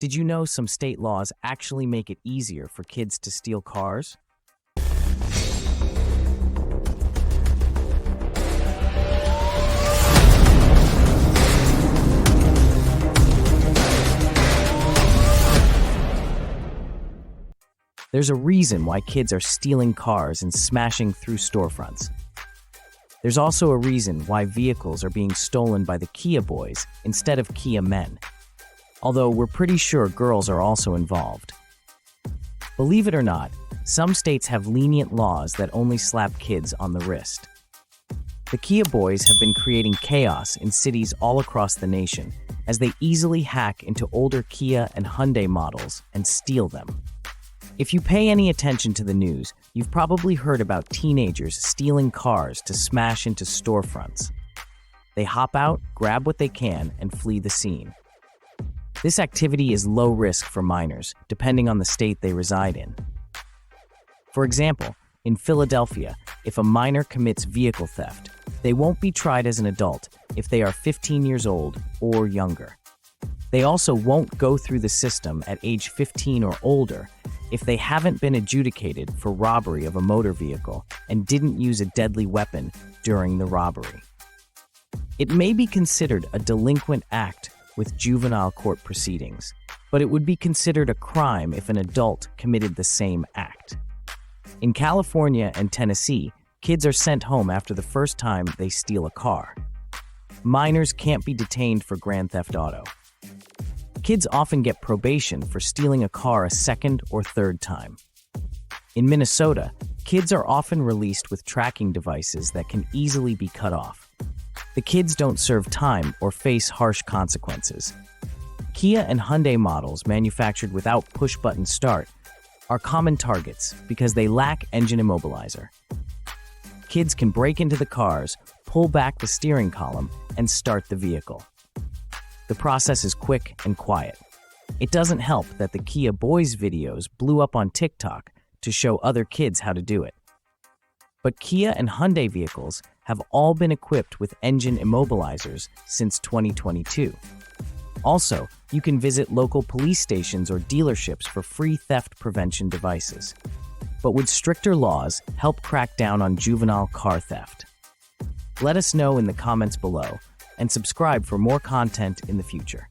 Did you know some state laws actually make it easier for kids to steal cars? There's a reason why kids are stealing cars and smashing through storefronts. There's also a reason why vehicles are being stolen by the Kia boys instead of Kia men. Although we're pretty sure girls are also involved. Believe it or not, some states have lenient laws that only slap kids on the wrist. The Kia boys have been creating chaos in cities all across the nation as they easily hack into older Kia and Hyundai models and steal them. If you pay any attention to the news, you've probably heard about teenagers stealing cars to smash into storefronts. They hop out, grab what they can, and flee the scene. This activity is low risk for minors, depending on the state they reside in. For example, in Philadelphia, if a minor commits vehicle theft, they won't be tried as an adult if they are 15 years old or younger. They also won't go through the system at age 15 or older if they haven't been adjudicated for robbery of a motor vehicle and didn't use a deadly weapon during the robbery. It may be considered a delinquent act with juvenile court proceedings, but it would be considered a crime if an adult committed the same act. In California and Tennessee, kids are sent home after the first time they steal a car. Minors can't be detained for Grand Theft Auto. Kids often get probation for stealing a car a second or third time. In Minnesota, kids are often released with tracking devices that can easily be cut off. The kids don't serve time or face harsh consequences. Kia and Hyundai models manufactured without push-button start are common targets because they lack engine immobilizer. Kids can break into the cars, pull back the steering column, and start the vehicle. The process is quick and quiet. It doesn't help that the Kia boys videos blew up on TikTok to show other kids how to do it. But Kia and Hyundai vehicles have all been equipped with engine immobilizers since 2022. Also, you can visit local police stations or dealerships for free theft prevention devices. But would stricter laws help crack down on juvenile car theft? Let us know in the comments below, and subscribe for more content in the future.